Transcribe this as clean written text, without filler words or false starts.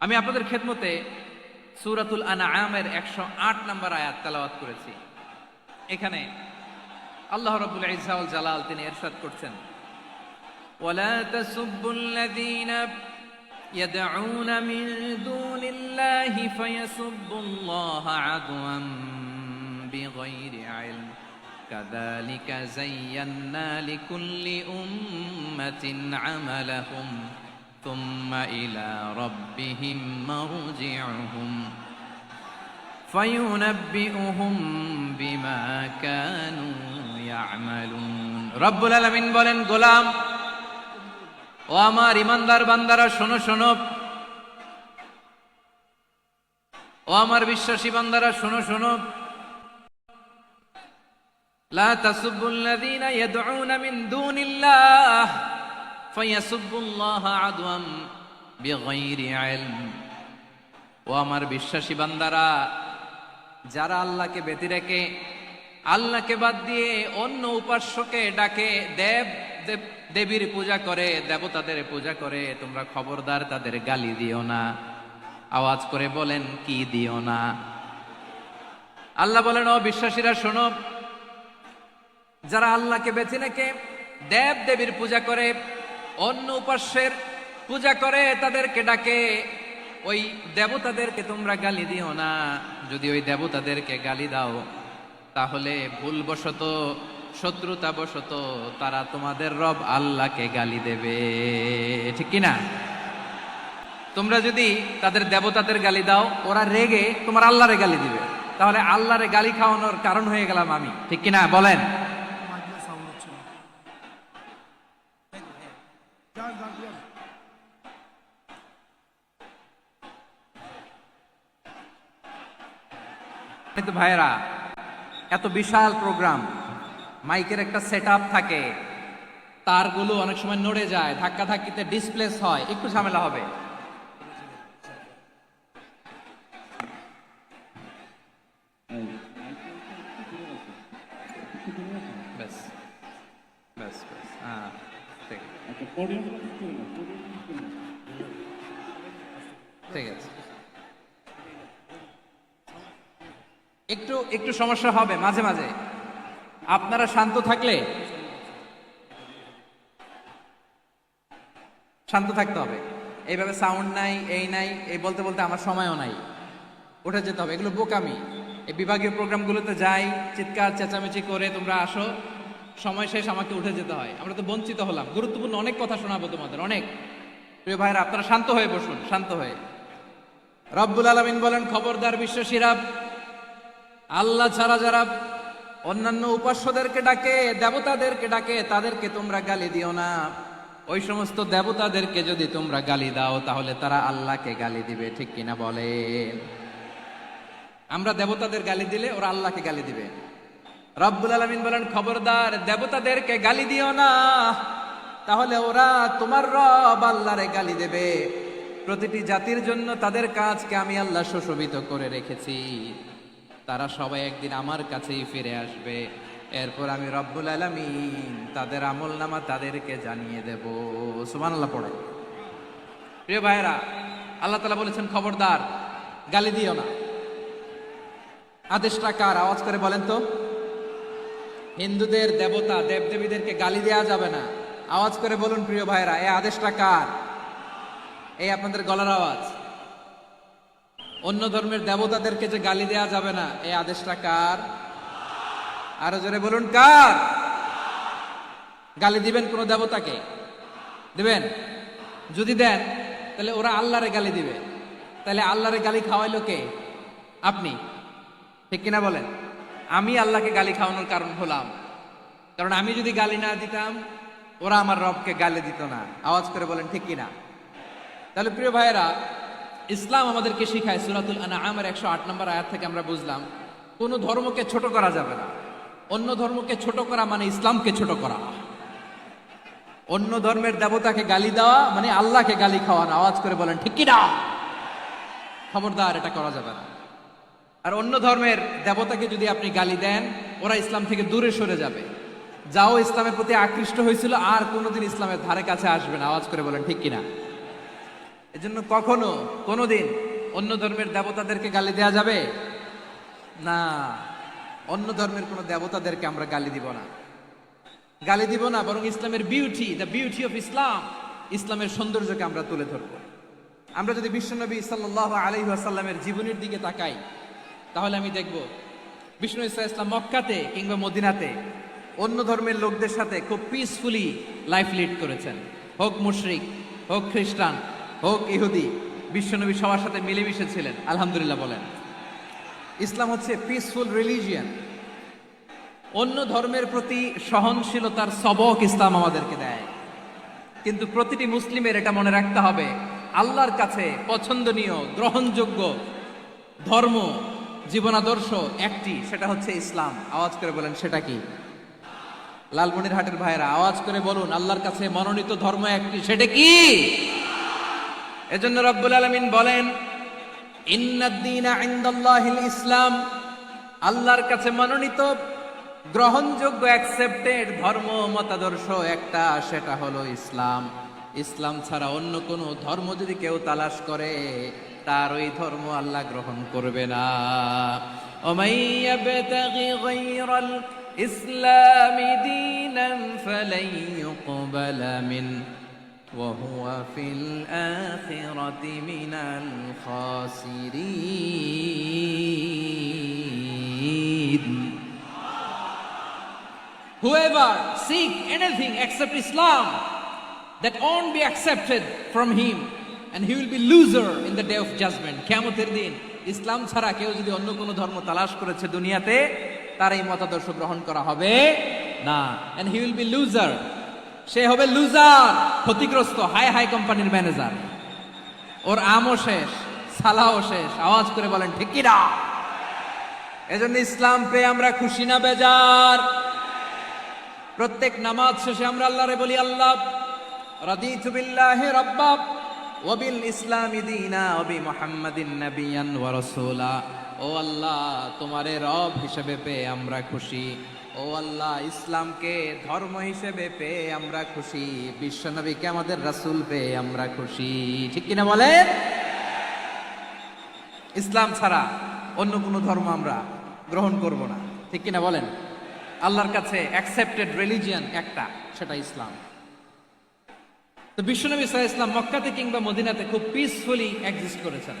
আমি আপনাদের খেদমতে সূরাতুল আনআমের 108 নম্বর আয়াত তেলাওয়াত করেছি। এখানে আল্লাহ রাব্বুল ইজ্জা ওয়াল জালাল তিনি ইরশাদ করছেন, ওয়ালা তাসুব্বুল্লাযীনা ইয়াদউনা মিন দুনিল্লাহি ফায়াসুব্বুল্লাহা আদওয়ান বিগাইরি ইলম কাযালিকা যায়্যান্না লিকুল্লি উম্মাতিন আমালাহুম থুম্মা ইলা রাব্বিহিম মারজিউহুম ফায়ুনাব্বিউহুম বিমা কানু ইয়ামালুন। রব্বুল আলামিন বলেন, গোলাম ও আমার ইমানদার বান্দারা শোনো শোনো, ও আমার বিশ্বাসী বান্দারা শোনো শোনো, লা তাসুব্বুল্লাযীনা ইয়াদউনা মিন দুনিল্লাহ ফায়াসুব্বুল্লাহা আদওয়ান বিগাইরি ইলম। ও আমার বিশ্বাসী বান্দারা, যারা আল্লাহকে ব্যতি রেখে, আল্লাহকে বাদ দিয়ে অন্য উপাস্যকে ডাকে, দেবীর পূজা করে, দেবতাদের পূজা করে, তোমরা খবরদার তাদের গালি দিও না। আওয়াজ করে বলেন, কি দিও না? আল্লাহ বলেন, ও বিশ্বাসীরা শোনো, যারা আল্লাহকে বেছে রেখে দেব দেবীর পূজা করে, অন্য উপাস্যের পূজা করে, তাদেরকে ডাকে, ওই দেবতাদেরকে তোমরা গালি দিও না। যদি ওই দেবতাদেরকে গালি দাও, তাহলে ভুলবশত, শত্রুতাবশত তারা তোমাদের রব আল্লাহকে গালি দেবে, ঠিক কিনা? তোমরা যদি তাদের দেবতাদের গালি দাও, ওরা রেগে তোমার আল্লাহরে গালি দিবে, তাহলে আল্লাহরে গালি খাওয়ানোর কারণ হয়ে গেলাম আমি, ঠিক কিনা বলেন? কিন্তু ভাইয়েরা, এত বিশাল প্রোগ্রাম, মাইকের একটা সেটআপ থাকে, তারগুলো অনেক সময় নড়ে যায়, ধাক্কা ধাক্কিতে ডিসপ্লেস হয়, একটু ঝামেলা হবে। ব্যাস ব্যাস ব্যাস, হ্যাঁ ঠিক আছে। একটু একটু সমস্যা হবে মাঝে মাঝে, আপনারা শান্ত থাকলে, শান্ত থাকতে হবে। এইভাবে সাউন্ড নাই, এই নাই, এই বলতে বলতে আমার সময়ও নাই, উঠে যেতে হবে, এগুলো বোকামি। এই বিভাগীয় প্রোগ্রামগুলোতে যাই, চিৎকার চেঁচামেচি করে তোমরা আসো, সময় শেষ, আমাকে উঠে যেতে হয়। আমরা তো বঞ্চিত হলাম, গুরুত্বপূর্ণ অনেক কথা শোনাবো তোমাদের, অনেক। প্রিয় ভাইরা, আপনারা শান্ত হয়ে বসুন, শান্ত হয়ে। রব্বুল আলামিন বলেন, খবরদার বিশ্বাসীরা, আল্লাহ ছাড়া যারা অন্যান্য উপাস্যদেরকে ডাকে, দেবতাদেরকে ডাকে, তাদেরকে তোমরা গালি দিও না। ওই সমস্ত দেবতাদেরকে যদি তোমরা গালি দাও, তাহলে তারা আল্লাহকে গালি দিবে, ঠিক কিনা বলেন? আমরা দেবতাদের গালি দিলে ওরা আল্লাহকে গালি দিবে। রব্বুল আলামিন বলেন, খবরদার দেবতাদেরকে গালি দিও না, তাহলে ওরা তোমার রব আল্লাহরে গালি দেবে। প্রতিটি জাতির জন্য তাদের কাজকে আমি আল্লাহ সুশোভিত করে রেখেছি, তারা সবাই একদিন আমার কাছেই ফিরে আসবে। এরপর আমি রব্বুল আলামিন তাদের আমলনামা তাদেরকে জানিয়ে দেব। সুবহানাল্লাহ পড়ে। প্রিয় ভাইয়েরা, আল্লাহ তাআলা বলেছেন, খবরদার গালি দিও না। আদেশটা কার? আওয়াজ করে বলেন তো। হিন্দুদের দেবতা দেবদেবীদেরকে গালি দেওয়া যাবে না। আওয়াজ করে বলুন প্রিয় ভাইয়েরা, এই আদেশটা কার? এই আপনাদের গলার আওয়াজ। অন্য ধর্মের দেবতাদেরকে যে গালি দেওয়া যাবে না, এই আদেশটা কার? আরো জোরে বলুন, কার? গালি দিবেন কোন দেবতাকে? দিবেন? যদি দেন, তাহলে ওরা আল্লাহরে গালি দিবে। তাহলে আল্লাহরে গালি খাওয়াইলো কে? আপনি, ঠিক কিনা বলেন? আমি আল্লাহকে গালি খাওয়ানোর কারণ হলাম, কারণ আমি যদি গালি না দিতাম, ওরা আমার রবকে গালি দিত না। আওয়াজ করে বলেন, ঠিক কিনা? তাহলে প্রিয় ভাইয়েরা, ইসলাম আমাদেরকে শিখায়, সূরাতুল আনআমের 108 নম্বর আয়াত থেকে আমরা বুঝলাম, কোন ধর্মকে ছোট করা যাবে না। অন্য ধর্মকে ছোট করা মানে ইসলামকে ছোট করা। অন্য ধর্মের দেবতাকে গালি দেওয়া মানে আল্লাহকে গালি খাওয়ানো। আওয়াজ করে বলেন, ঠিক কিনা? খবরদার, এটা করা যাবে না। আর অন্য ধর্মের দেবতাকে যদি আপনি গালি দেন, ওরা ইসলাম থেকে দূরে সরে যাবে। যাও ইসলামের প্রতি আকৃষ্ট হয়েছিল আর কোনোদিন ইসলামের ধারে কাছে আসবে না। আওয়াজ করে বলেন ঠিক কিনা। এজন্য কখনো কোনোদিন অন্য ধর্মের দেবতাদেরকে গালি দেয়া যাবে না। অন্য ধর্মের কোনো দেবতাদেরকে আমরা গালি দিব না, গালি দিব না, বরং ইসলামের beauty, the beauty of Islam, ইসলামের সৌন্দর্যকে আমরা তুলে ধরবো। আমরা যদি বিশ্বনবী সাল্লাল্লাহু আলাইহি ওয়াসাল্লামের জীবনের দিকে তাকাই, তাহলে আমি দেখব বিষ্ণু ইসলাম মক্কাতে কিংবা মদিনাতে অন্য ধর্মের লোকদের সাথে খুব পিসফুলি লাইফ লিড করেছেন। হোক মুশরিক, হোক খ্রিস্টান, হোক ইহুদি, বিশ্বনবী সবার সাথে মিলেমিশে ছিলেন। আলহামদুলিল্লাহ বলেন। ইসলাম হচ্ছে পিসফুল রিলিজিয়ান। অন্য ধর্মের প্রতি সহনশীলতার সবক ইসলাম আমাদেরকে দেয়। কিন্তু প্রতিটি মুসলিমের এটা মনে রাখতে হবে, আল্লাহর কাছে পছন্দনীয় গ্রহণযোগ্য ধর্ম, জীবনাদর্শ একটি, সেটা হচ্ছে ইসলাম। আওয়াজ করে বলেন সেটা কি? লালমনিরহাটের ভাইয়েরা আওয়াজ করে বলুন, আল্লাহর কাছে মনোনীত ধর্ম একটি, সেটা কি? এজন্য রব্বুল আলামিন বলেন, ইন্নাদ-দীনা ইনদাল্লাহিল ইসলাম, আল্লাহর কাছে মনোনীত গ্রহণযোগ্য অ্যাকসেপ্টেড ধর্ম মতাদর্শ একটা, সেটা হলো ইসলাম। ইসলাম ছাড়া অন্য কোনো ধর্ম যদি কেউ তালাশ করে, তার ওই ধর্ম আল্লাহ গ্রহণ করবে না। ওমাই ইয়াবতাগি গায়রাল ইসলামি দীনান ফালাই ইউকবালা মিন ওয়া হুয়া ফিল আখিরাতি মিনাল খাসিরিন। Whoever seek anything except Islam, that won't be accepted from him, and he will be loser in the day of judgment. কিয়ামতের দিন ইসলাম ছাড়া কেউ যদি অন্য কোনো ধর্ম তালাশ করেছে দুনিয়াতে, তার এই মতাদর্শ গ্রহণ করা হবে না, and he will be loser. সে হবে লুজার, ক্ষতিগ্রস্ত, হাই হাই কোম্পানির ম্যানেজার। ওর আমও শেষ, সালাও শেষ। আওয়াজ করে বলেন ঠিক কি না? এজন্য ইসলাম পেয়ে আমরা খুশি না বেজার? প্রত্যেক নামাজ শেষে আমরা আল্লাহরে বলি, আল্লাহ রাদিতু বিল্লাহি রাব্বা ওয়া বিল ইসলামি দীনা ওয়া বি মুহাম্মাদিন নাবিয়ান ওয়া রাসূলা। ও আল্লাহ, তোমারে রব হিসেবে পেয়ে আমরা খুশি। ও আল্লাহ, ইসলামকে ধর্ম হিসেবে পেয়ে আমরা খুশি। বিশ্বনবীকে আমাদের রাসূল পেয়ে আমরা খুশি। ঠিক কিনা বলেন? ইসলাম ছাড়া অন্য কোনো ধর্ম আমরা গ্রহণ করব না। ঠিক কিনা বলেন? আল্লাহর কাছে অ্যাকসেপ্টেড রিলিজিয়ান একটা, সেটা ইসলাম। তো বিশ্বনবী সাল্লাল্লাহু আলাইহি ওয়াসাল্লাম মক্কাতে কিংবা মদিনাতে খুব পিসফুলি এক্সিস্ট করেছেন।